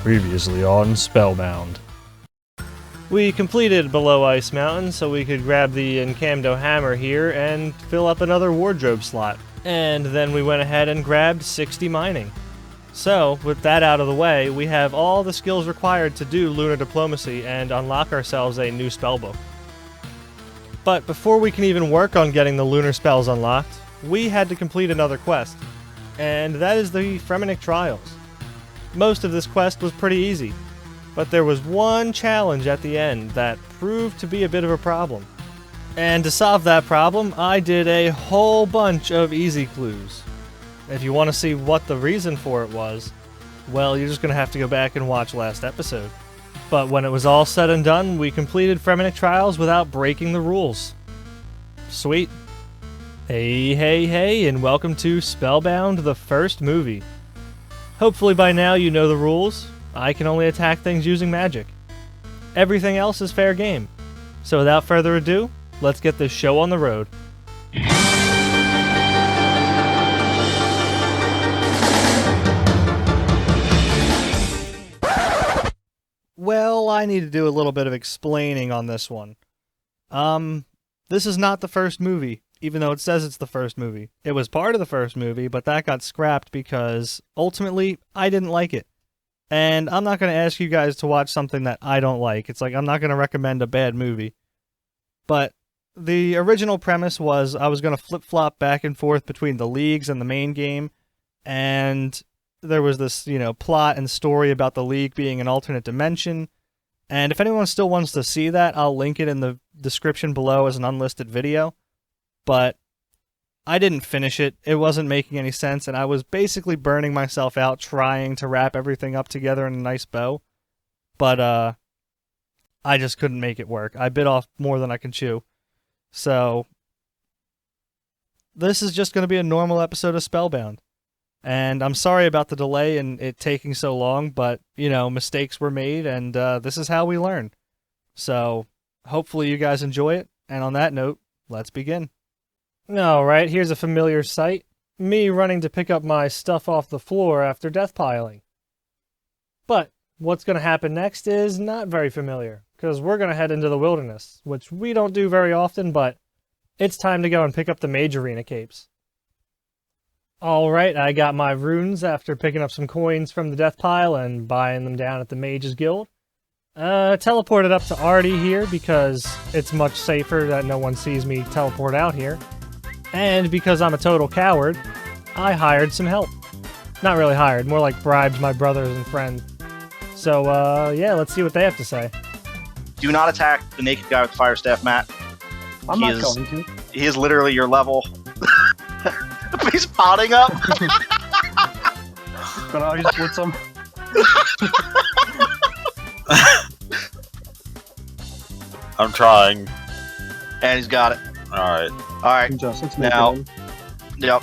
Previously on Spellbound. We completed Below Ice Mountain so we could grab the Encamdo hammer here and fill up another wardrobe slot. And then we went ahead and grabbed 60 mining. So, with that out of the way, we have all the skills required to do Lunar Diplomacy and unlock ourselves a new spellbook. But before we can even work on getting the lunar spells unlocked, we had to complete another quest. And that is the Fremenic Trials. Most of this quest was pretty easy, but there was one challenge at the end that proved to be a bit of a problem. And to solve that problem, I did a whole bunch of easy clues. If you want to see what the reason for it was, well, you're just going to have to go back and watch last episode. But when it was all said and done, we completed Fremenic Trials without breaking the rules. Sweet. Hey, and welcome to Spellbound, the first movie. Hopefully by now you know the rules. I can only attack things using magic. Everything else is fair game. So without further ado, let's get this show on the road. Well, I need to do a little bit of explaining on this one. This is not the first movie, even though it says it's the first movie. It was part of the first movie, but that got scrapped because, ultimately, I didn't like it. And I'm not going to ask you guys to watch something that I don't like. It's like I'm not going to recommend a bad movie. But the original premise was I was going to flip-flop back and forth between the leagues and the main game, and there was this, plot and story about the league being an alternate dimension. And if anyone still wants to see that, I'll link it in the description below as an unlisted video. But I didn't finish it. It wasn't making any sense, and I was basically burning myself out trying to wrap everything up together in a nice bow. But I just couldn't make it work. I bit off more than I can chew. So this is just going to be a normal episode of Spellbound. And I'm sorry about the delay and it taking so long, but, mistakes were made, and this is how we learn. So, hopefully you guys enjoy it, and on that note, let's begin. Alright, here's a familiar sight. Me running to pick up my stuff off the floor after death piling. But, what's going to happen next is not very familiar, because we're going to head into the wilderness, which we don't do very often, but it's time to go and pick up the mage arena capes. Alright, I got my runes after picking up some coins from the death pile and buying them down at the Mage's Guild. Teleported up to Artie here because it's much safer that no one sees me teleport out here. And because I'm a total coward, I hired some help. Not really hired, more like bribed my brothers and friends. So, yeah, let's see what they have to say. Do not attack the naked guy with the fire staff, Matt. I'm not going to. He is literally your level. He's potting up. But I'll just blitz him. I'm trying. And he's got it. Alright. Now. Yep.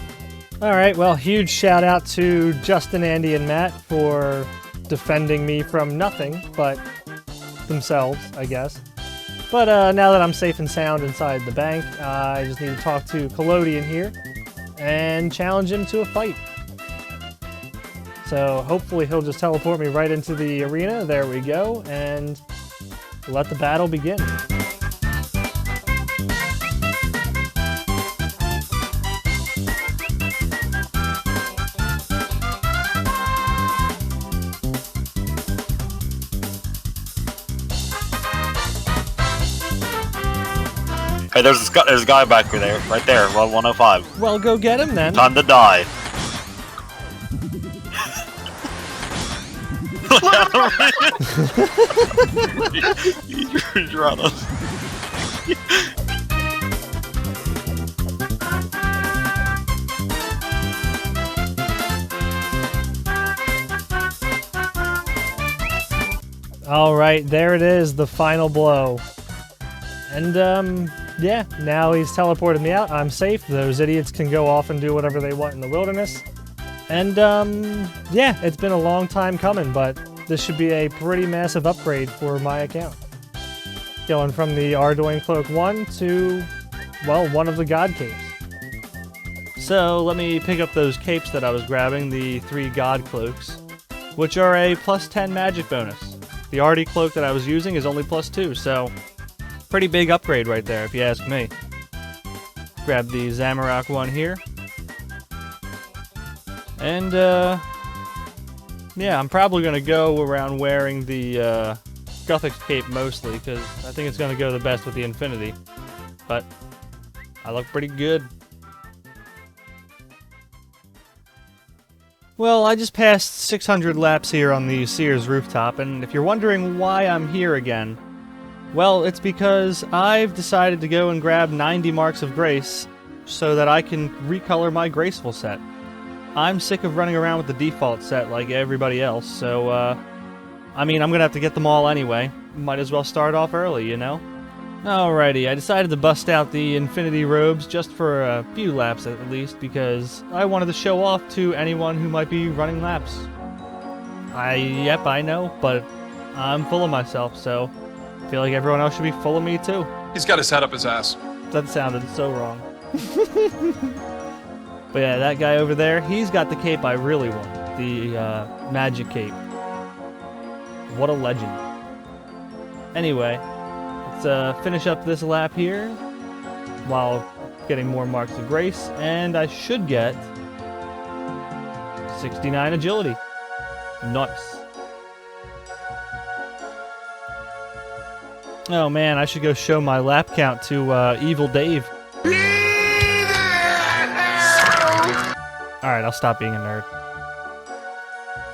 Alright, well, huge shout out to Justin, Andy, and Matt for defending me from nothing but themselves, I guess. But now that I'm safe and sound inside the bank, I just need to talk to Collodian here and challenge him to a fight. So hopefully he'll just teleport me right into the arena. There we go, and let the battle begin. Hey, there's a guy back there, right there, level 105. Well, go get him then. Time to die. You're on us. Alright, there it is, the final blow. And, yeah, now he's teleported me out. I'm safe. Those idiots can go off and do whatever they want in the wilderness. And, yeah, it's been a long time coming, but this should be a pretty massive upgrade for my account. Going from the Arduin Cloak 1 to, well, one of the God Capes. So, let me pick up those capes that I was grabbing, the 3 God Cloaks. which are a +10 magic bonus. The Artie cloak that I was using is only +2, so pretty big upgrade right there, if you ask me. Grab the Zamorak one here. And, yeah, I'm probably going to go around wearing the Gothic cape mostly, because I think it's going to go the best with the Infinity. But I look pretty good. Well, I just passed 600 laps here on the Sears rooftop, and if you're wondering why I'm here again, well, it's because I've decided to go and grab 90 Marks of Grace so that I can recolor my Graceful set. I'm sick of running around with the default set like everybody else, so, I mean, I'm gonna have to get them all anyway. Might as well start off early, you know? Alrighty, I decided to bust out the Infinity Robes just for a few laps at least, because I wanted to show off to anyone who might be running laps. Yep, I know, but I'm full of myself, so I feel like everyone else should be full of me too. He's got his head up his ass. That sounded so wrong. But yeah, that guy over there, he's got the cape I really want. The magic cape. What a legend. Anyway, let's finish up this lap here while getting more Marks of Grace, and I should get 69 agility. Nice. Oh man, I should go show my lap count to Evil Dave. Alright, I'll stop being a nerd.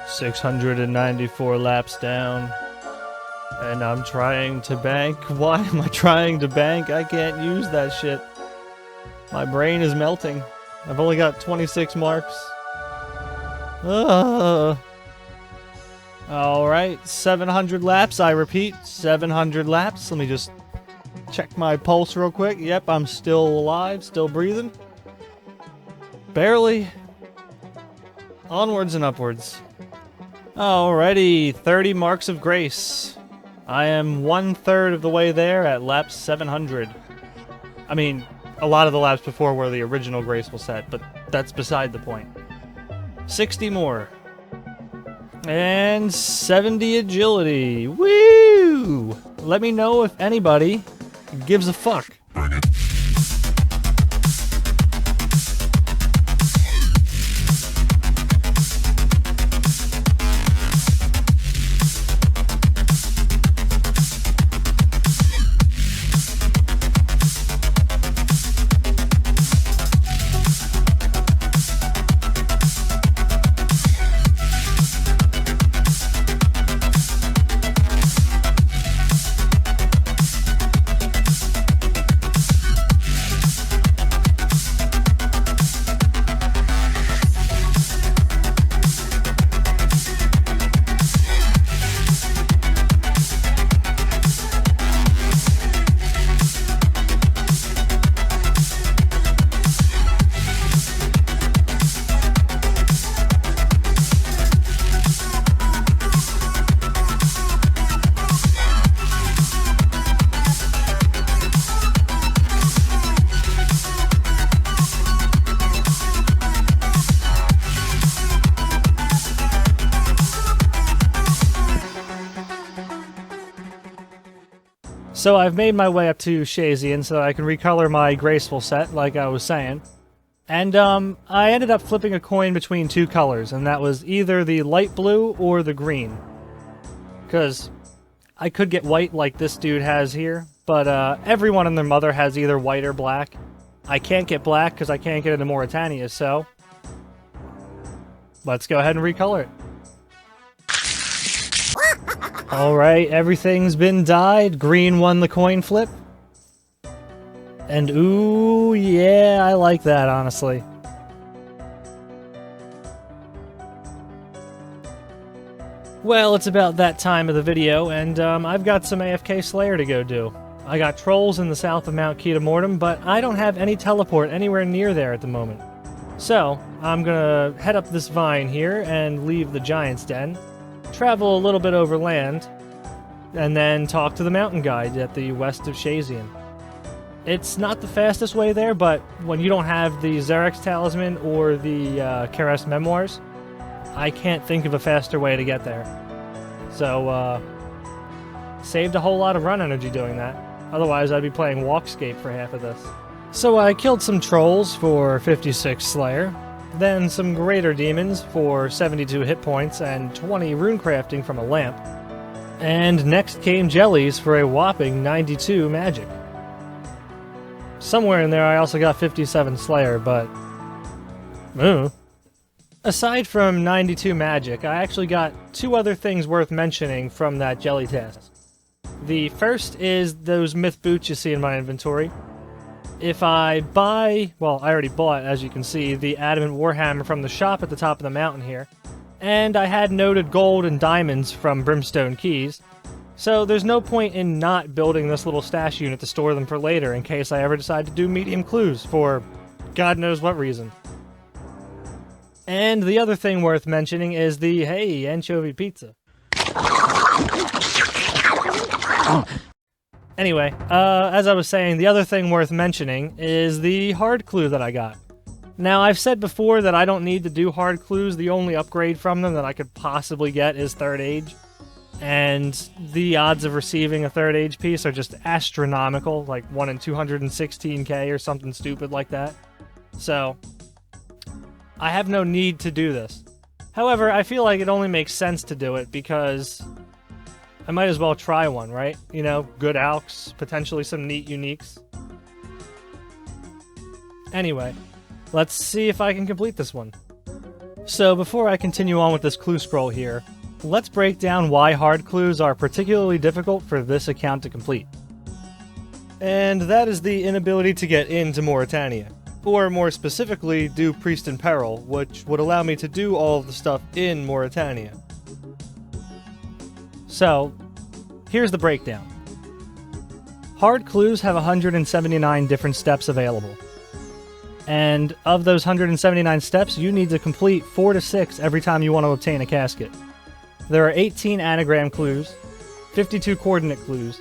694 laps down. And I'm trying to bank. Why am I trying to bank? I can't use that shit. My brain is melting. I've only got 26 marks. Alright, 700 laps, I repeat. 700 laps. Let me just check my pulse real quick. Yep, I'm still alive, still breathing. Barely. Onwards and upwards. Alrighty, 30 Marks of Grace. I am 1/3 of the way there at lap 700. I mean, a lot of the laps before were the original Graceful set, but that's beside the point. 60 more. And 70 agility. Woo! Let me know if anybody gives a fuck. So I've made my way up to Shazian so that I can recolor my Graceful set, like I was saying. And I ended up flipping a coin between two colors, and that was either the light blue or the green. Because I could get white like this dude has here, but everyone and their mother has either white or black. I can't get black because I can't get into Mauritania, so let's go ahead and recolor it. Alright, everything's been dyed. Green won the coin flip. And ooh, yeah, I like that, honestly. Well, it's about that time of the video, and I've got some AFK Slayer to go do. I got trolls in the south of Mount Kita Mortem, but I don't have any teleport anywhere near there at the moment. So, I'm gonna head up this vine here and leave the Giant's Den, travel a little bit over land, and then talk to the mountain guide at the west of Shazian. It's not the fastest way there, but when you don't have the Xerix Talisman or the Keres Memoirs, I can't think of a faster way to get there. So, saved a whole lot of run energy doing that. Otherwise, I'd be playing Walkscape for half of this. So I killed some trolls for 56 Slayer, then some greater demons for 72 hit points and 20 rune crafting from a lamp. And next came jellies for a whopping 92 magic. Somewhere in there I also got 57 Slayer, but... Aside from 92 magic, I actually got two other things worth mentioning from that jelly task. The first is those myth boots you see in my inventory. If I buy... well, I already bought, as you can see, the adamant warhammer from the shop at the top of the mountain here. And I had noted gold and diamonds from Brimstone Keys, so there's no point in not building this little stash unit to store them for later in case I ever decide to do medium clues for God knows what reason. And the other thing worth mentioning is the, hey, anchovy pizza. Anyway, as I was saying, the other thing worth mentioning is the hard clue that I got. Now, I've said before that I don't need to do hard clues. The only upgrade from them that I could possibly get is Third Age. And the odds of receiving a Third Age piece are just astronomical, like 1 in 216k or something stupid like that. So, I have no need to do this. However, I feel like it only makes sense to do it because I might as well try one, right? You know, good alks, potentially some neat uniques. Anyway, let's see if I can complete this one. So before I continue on with this clue scroll here, let's break down why hard clues are particularly difficult for this account to complete. And that is the inability to get into Mauritania. Or more specifically, do Priest in Peril, which would allow me to do all of the stuff in Mauritania. So, here's the breakdown. Hard clues have 179 different steps available. And of those 179 steps, you need to complete 4 to 6 every time you want to obtain a casket. There are 18 anagram clues, 52 coordinate clues,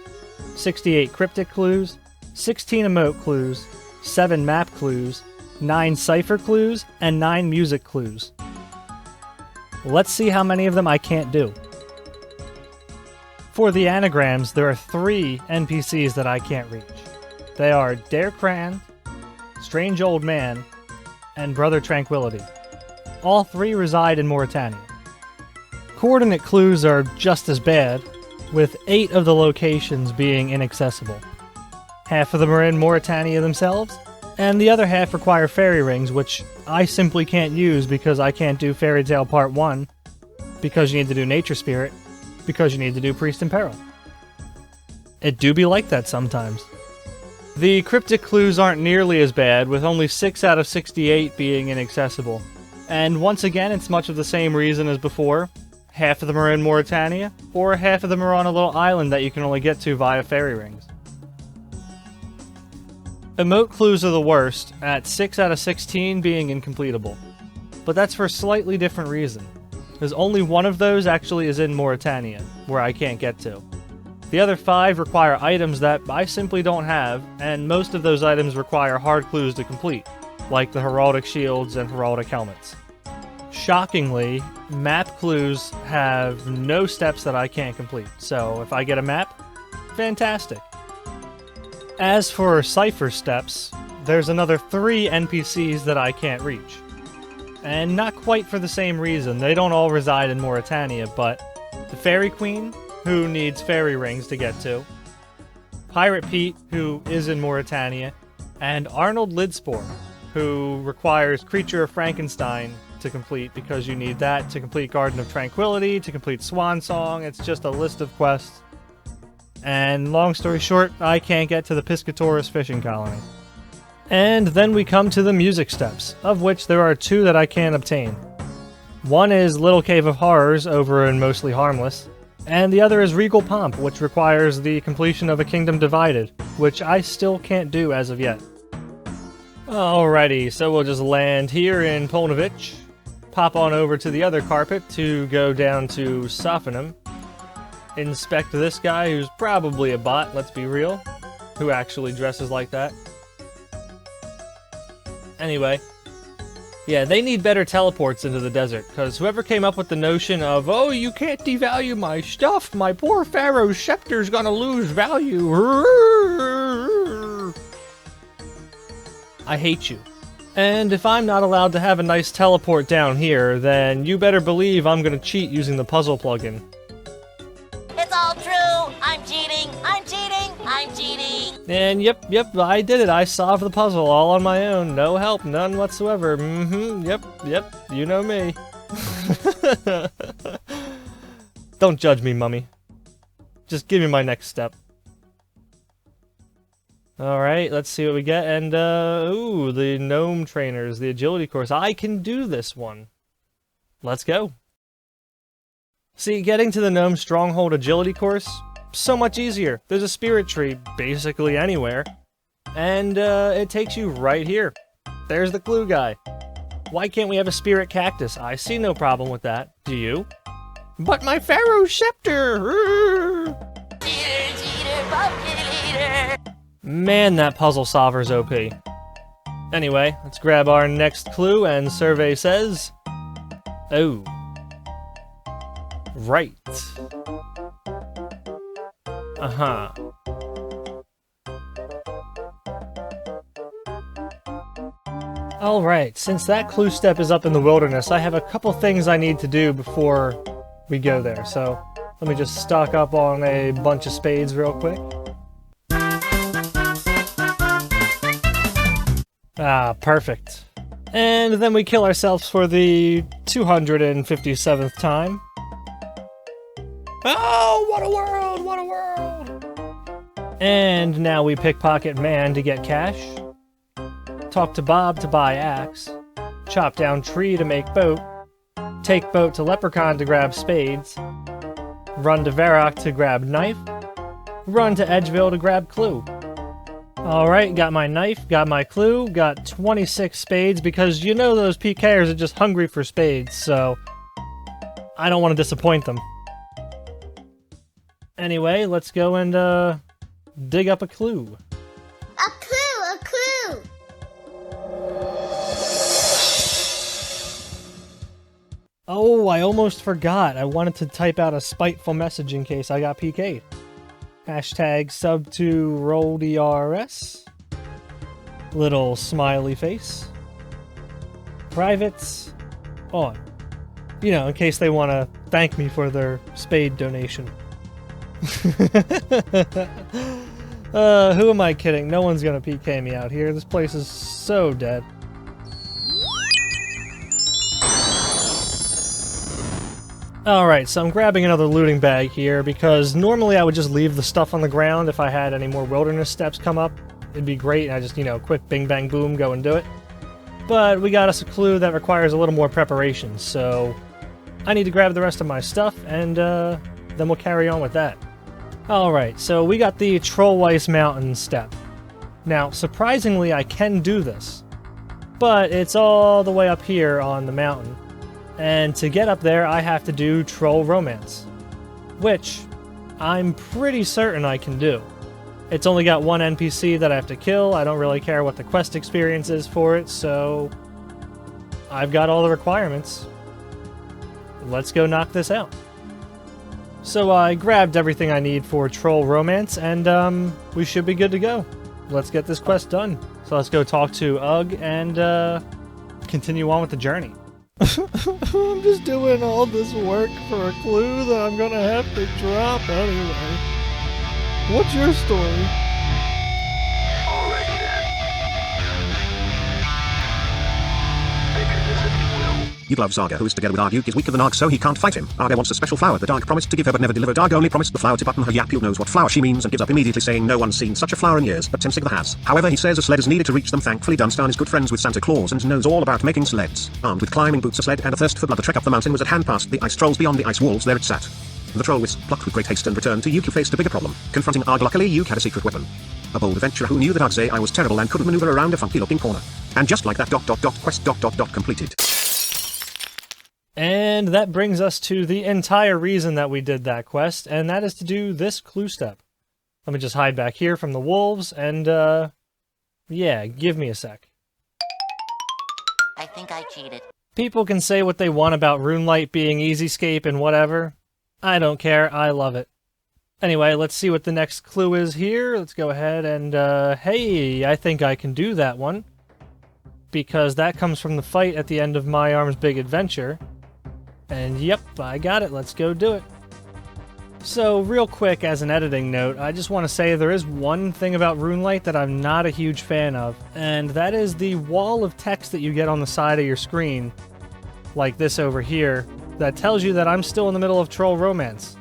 68 cryptic clues, 16 emote clues, 7 map clues, 9 cipher clues, and 9 music clues. Let's see how many of them I can't do. For the anagrams, there are 3 NPCs that I can't reach. They are Dare Cran, Strange Old Man, and Brother Tranquility. All 3 reside in Mauritania. Coordinate clues are just as bad, with 8 of the locations being inaccessible. Half of them are in Mauritania themselves, and the other half require fairy rings, which I simply can't use because I can't do Fairy Tale Part 1, because you need to do Nature Spirit, because you need to do Priest in Peril. It do be like that sometimes. The cryptic clues aren't nearly as bad, with only 6 out of 68 being inaccessible. And once again, it's much of the same reason as before. Half of them are in Mauritania, or half of them are on a little island that you can only get to via fairy rings. Emote clues are the worst, at 6 out of 16 being incompletable. But that's for a slightly different reason. Because only one of those actually is in Mauritania, where I can't get to. The other 5 require items that I simply don't have, and most of those items require hard clues to complete, like the heraldic shields and heraldic helmets. Shockingly, map clues have no steps that I can't complete, so if I get a map, fantastic. As for cipher steps, there's another 3 NPCs that I can't reach. And not quite for the same reason. They don't all reside in Mauritania, but the Fairy Queen, who needs fairy rings to get to, Pirate Pete, who is in Mauritania, and Arnold Lidspore, who requires Creature of Frankenstein to complete because you need that to complete Garden of Tranquility, to complete Swan Song. It's just a list of quests. And long story short, I can't get to the Piscatoris fishing colony. And then we come to the music steps, of which there are 2 that I can't obtain. One is Little Cave of Horrors over in Mostly Harmless, and the other is Regal Pomp, which requires the completion of A Kingdom Divided, which I still can't do as of yet. Alrighty, so we'll just land here in Polnovich, pop on over to the other carpet to go down to Sophanum, inspect this guy who's probably a bot, let's be real, who actually dresses like that. Anyway, Yeah, they need better teleports into the desert, because whoever came up with the notion of, oh, you can't devalue my stuff, my poor Pharaoh's scepter's gonna lose value. I hate you. And if I'm not allowed to have a nice teleport down here, then you better believe I'm gonna cheat using the puzzle plugin. It's all true! I'm cheating! I'm cheating! I'm cheating! And yep, I did it. I solved the puzzle all on my own. No help, none whatsoever. Yep, you know me. Don't judge me, mummy. Just give me my next step. Alright, let's see what we get. And, ooh, the gnome trainers, the agility course. I can do this one. Let's go. See, getting to the gnome stronghold agility course, so much easier. There's a spirit tree basically anywhere, and it takes you right here. There's the clue guy. Why can't we have a spirit cactus? I see no problem with that. Do you? But my Pharaoh's scepter! Cheater, cheater, pumpkin eater! Man, that puzzle solver's OP. Anyway, let's grab our next clue, and survey says... Oh. Right. Uh-huh. Alright, since that clue step is up in the wilderness, I have a couple things I need to do before we go there, so let me just stock up on a bunch of spades real quick. Ah, perfect. And then we kill ourselves for the 257th time. Oh, what a world! What a world! And now we pickpocket man to get cash. Talk to Bob to buy axe. Chop down tree to make boat. Take boat to leprechaun to grab spades. Run to Varrock to grab knife. Run to Edgeville to grab clue. Alright, got my knife, got my clue, got 26 spades, because you know those PKers are just hungry for spades, so I don't want to disappoint them. Anyway, let's go and dig up a clue. A clue! A clue! Oh, I almost forgot. I wanted to type out a spiteful message in case I got PK'd. Hashtag sub to roll DRS. Little smiley face. Privates on. You know, in case they want to thank me for their spade donation. Who am I kidding? No one's gonna PK me out here. This place is so dead. Alright, so I'm grabbing another looting bag here because normally I would just leave the stuff on the ground if I had any more wilderness steps come up. It'd be great, and I just, you know, quick bing bang boom, go and do it. But we got us a clue that requires a little more preparation, so I need to grab the rest of my stuff, and then we'll carry on with that. Alright, so we got the Trollweiss Mountain step. Now, surprisingly, I can do this, but it's all the way up here on the mountain. And to get up there, I have to do Troll Romance, which I'm pretty certain I can do. It's only got one NPC that I have to kill. I don't really care what the quest experience is for it, so I've got all the requirements. Let's go knock this out. So I grabbed everything I need for Troll Romance, and we should be good to go. Let's get this quest done. So let's go talk to Ugg and continue on with the journey. I'm just doing all this work for a clue that I'm gonna have to drop anyway. What's your story? Alrighty then. Picture this if you will. You love Zarga, who is together with Arg. Is weaker than Arg, so he can't fight him. Arg wants a special flower that Arg promised to give her but never delivered. Arg only promised the flower to button her Yapule knows what flower she means and gives up immediately, saying no one's seen such a flower in years, but Tim Sigler has. However, he says a sled is needed to reach them. Thankfully, Dunstan is good friends with Santa Claus and knows all about making sleds. Armed with climbing boots, a sled, and a thirst for blood, the trek up the mountain was at hand. Past the ice trolls beyond the ice walls, there it sat. The troll was plucked with great haste and returned to Yuki, faced a bigger problem. Confronting Arg, luckily Yuki had a secret weapon. A bold adventurer who knew that Arg's AI was terrible and couldn't maneuver around a funky looking corner. And just like that, quest completed. And that brings us to the entire reason that we did that quest, and that is to do this clue step. Let me just hide back here from the wolves, and yeah, give me a sec. I think think I cheated. People can say what they want about RuneLite being easyscape and whatever. I don't care, I love it. Anyway, let's see what the next clue is here. Let's go ahead and, hey, I think I can do that one. Because that comes from the fight at the end of My Arm's Big Adventure. And yep, I got it, let's go do it. So, real quick, as an editing note, I just want to say there is one thing about RuneLite that I'm not a huge fan of, and that is the wall of text that you get on the side of your screen, like this over here, that tells you that I'm still in the middle of Troll Romance,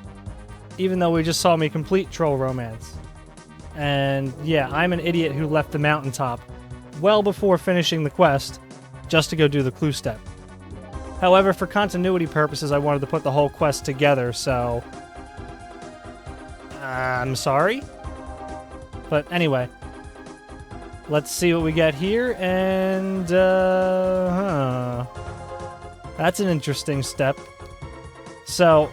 even though we just saw me complete Troll Romance. And yeah, I'm an idiot who left the mountaintop well before finishing the quest, just to go do the clue step. However, for continuity purposes, I wanted to put the whole quest together, so I'm sorry. But anyway, let's see what we get here, and, that's an interesting step. So,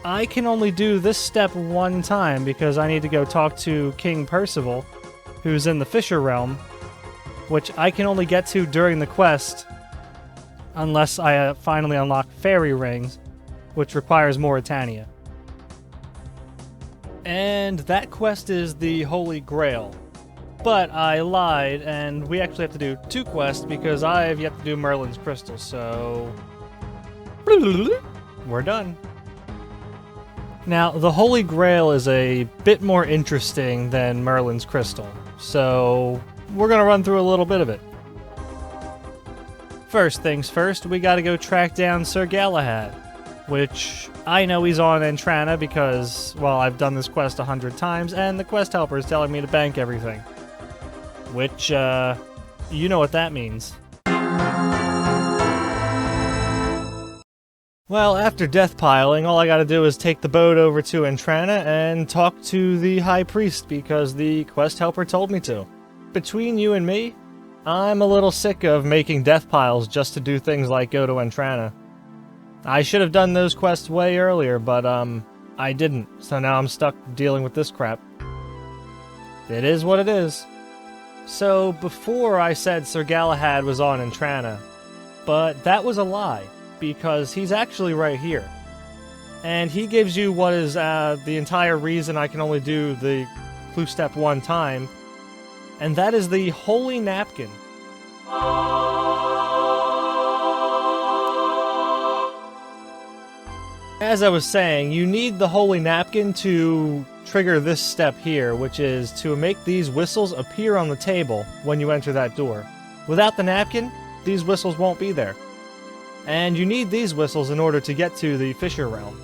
I can only do this step one time because I need to go talk to King Percival, who's in the Fisher Realm, which I can only get to during the quest unless I finally unlock Fairy Rings, which requires Mauritania. And that quest is the Holy Grail. But I lied, and we actually have to do 2 quests because I have yet to do Merlin's Crystal, so we're done. Now, the Holy Grail is a bit more interesting than Merlin's Crystal, so we're gonna run through a little bit of it. First things first, we gotta go track down Sir Galahad, which I know he's on Entrana because, well, I've done this quest 100 times, and the quest helper is telling me to bank everything. Which, you know what that means. Well, after death piling, all I gotta do is take the boat over to Entrana and talk to the High Priest because the quest helper told me to. Between you and me, I'm a little sick of making death piles just to do things like go to Entrana. I should have done those quests way earlier, but, I didn't, so now I'm stuck dealing with this crap. It is what it is. So, before I said Sir Galahad was on Entrana, but that was a lie, because he's actually right here. And he gives you what is, the entire reason I can only do the clue step one time, and that is the Holy Napkin. As I was saying, you need the Holy Napkin to trigger this step here, which is to make these whistles appear on the table when you enter that door. Without the napkin, these whistles won't be there. And you need these whistles in order to get to the Fisher Realm.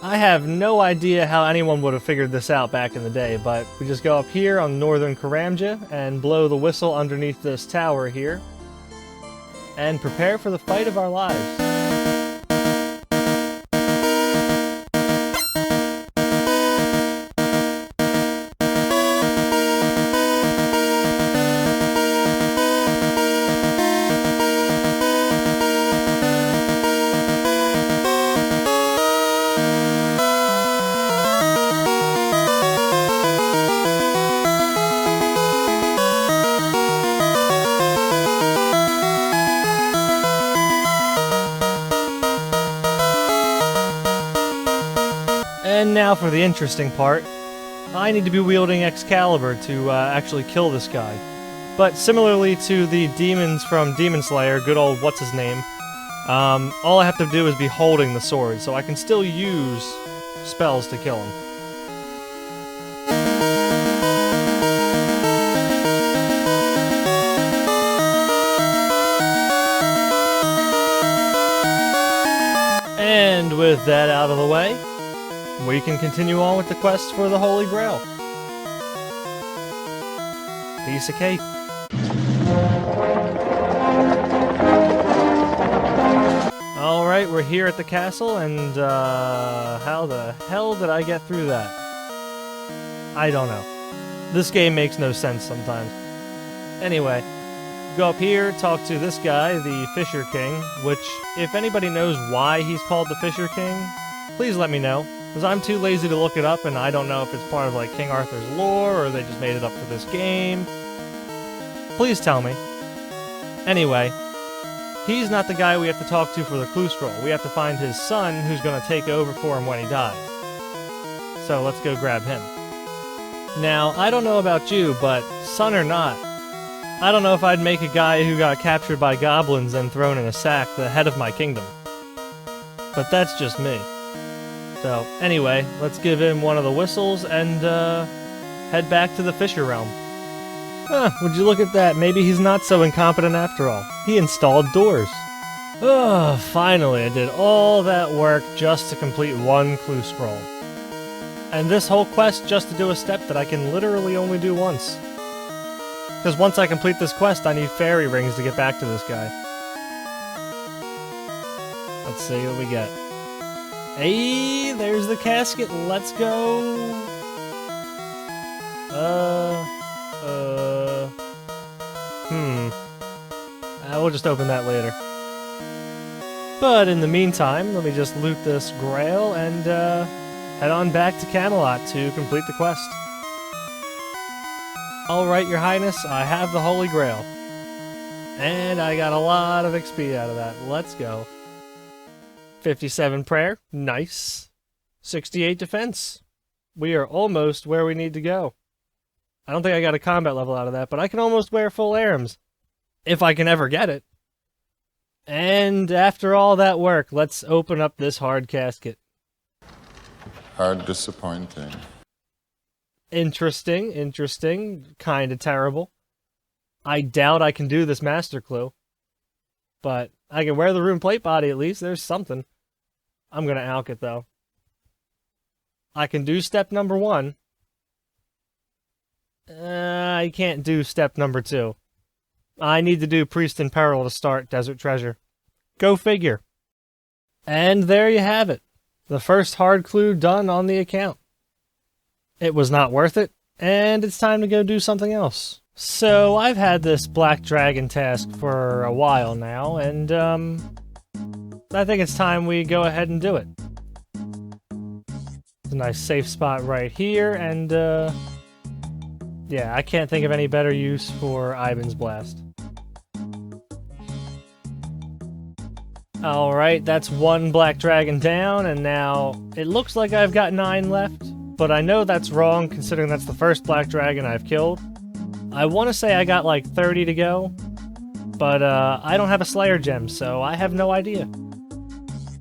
I have no idea how anyone would have figured this out back in the day, but we just go up here on northern Karamja and blow the whistle underneath this tower here, and prepare for the fight of our lives. And now for the interesting part. I need to be wielding Excalibur to actually kill this guy. But similarly to the demons from Demon Slayer, good old what's-his-name, all I have to do is be holding the sword, so I can still use spells to kill him. And with that out of the way, we can continue on with the quest for the Holy Grail. Piece of cake. Alright, we're here at the castle, and how the hell did I get through that? I don't know. This game makes no sense sometimes. Anyway, go up here, talk to this guy, the Fisher King, which, if anybody knows why he's called the Fisher King, please let me know. Because I'm too lazy to look it up, and I don't know if it's part of, like, King Arthur's lore, or they just made it up for this game. Please tell me. Anyway, he's not the guy we have to talk to for the clue scroll. We have to find his son who's going to take over for him when he dies. So let's go grab him. Now, I don't know about you, but son or not, I don't know if I'd make a guy who got captured by goblins and thrown in a sack the head of my kingdom. But that's just me. So, anyway, let's give him one of the whistles and head back to the Fisher Realm. Huh, would you look at that? Maybe he's not so incompetent after all. He installed doors. Oh, finally, I did all that work just to complete one clue scroll. And this whole quest just to do a step that I can literally only do once. Because once I complete this quest, I need fairy rings to get back to this guy. Let's see what we get. Hey, there's the casket. Let's go. We'll just open that later. But in the meantime, let me just loot this grail and head on back to Camelot to complete the quest. Alright, Your Highness, I have the Holy Grail. And I got a lot of XP out of that. Let's go. 57 prayer. Nice. 68 defense. We are almost where we need to go. I don't think I got a combat level out of that, but I can almost wear full arms. If I can ever get it. And after all that work, let's open up this hard casket. Hard disappointing. Interesting. Kinda terrible. I doubt I can do this master clue. But I can wear the rune plate body at least. There's something. I'm gonna alk it though. I can do step number 1. I can't do step number 2. I need to do Priest in Peril to start Desert Treasure. Go figure. And there you have it. The first hard clue done on the account. It was not worth it, and it's time to go do something else. So I've had this Black Dragon task for a while now, and I think it's time we go ahead and do it. It's a nice safe spot right here, and yeah, I can't think of any better use for Ivan's Blast. Alright, that's one Black Dragon down, and now it looks like I've got 9 left, but I know that's wrong considering that's the first Black Dragon I've killed. I want to say I got like 30 to go, but I don't have a Slayer gem, so I have no idea.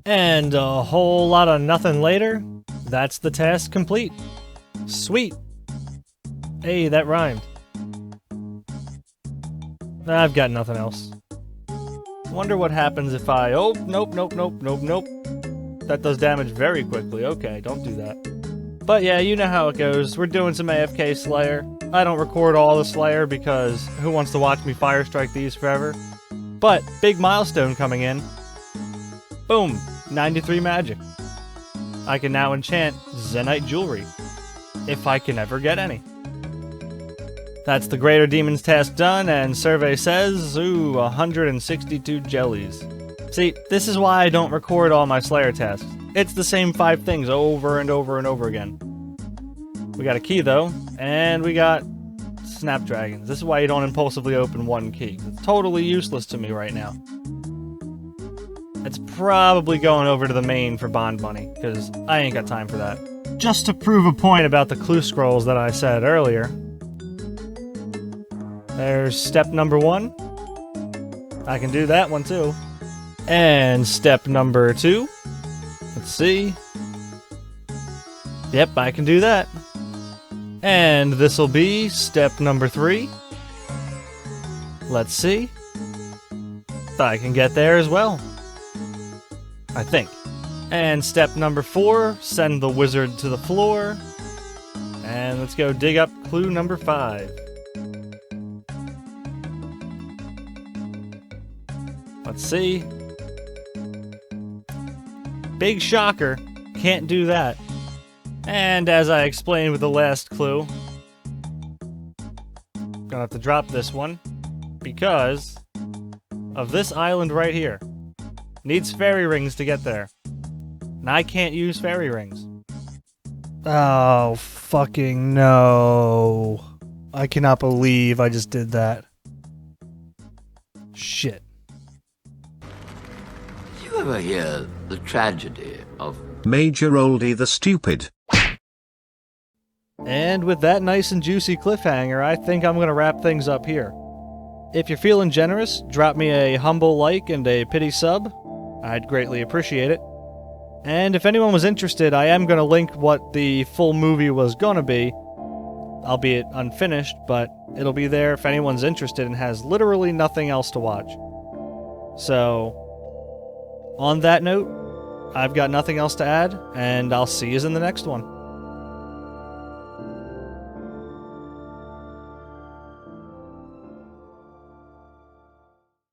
And a whole lot of nothing later, that's the task complete. Sweet. Hey, that rhymed. I've got nothing else. Wonder what happens if I... Oh, nope. That does damage very quickly. Okay, don't do that. But yeah, you know how it goes. We're doing some AFK Slayer. I don't record all the Slayer because who wants to watch me fire strike these forever? But, big milestone coming in. Boom, 93 magic. I can now enchant Zenite Jewelry. If I can ever get any. That's the Greater Demons task done, and survey says, ooh, 162 jellies. See, this is why I don't record all my Slayer tasks. It's the same 5 things over and over and over again. We got a key, though, and we got Snapdragons. This is why you don't impulsively open one key. It's totally useless to me right now. It's probably going over to the main for bond money, because I ain't got time for that. Just to prove a point about the clue scrolls that I said earlier, there's step number 1. I can do that one too. And step number 2. Let's see. Yep, I can do that. And this'll be step number 3. Let's see. I can get there as well. I think. And step number 4, send the wizard to the floor. And let's go dig up clue number 5. Let's see. Big shocker. Can't do that. And as I explained with the last clue, gonna have to drop this one because of this island right here. Needs fairy rings to get there. And I can't use fairy rings. Oh, fucking no. I cannot believe I just did that. Shit. ever hear the tragedy of Major Oldie the Stupid. And with that nice and juicy cliffhanger, I think I'm going to wrap things up here. If you're feeling generous, drop me a humble like and a pity sub. I'd greatly appreciate it. And if anyone was interested, I am going to link what the full movie was going to be, albeit unfinished, but it'll be there if anyone's interested and has literally nothing else to watch. So, on that note, I've got nothing else to add, and I'll see you in the next one.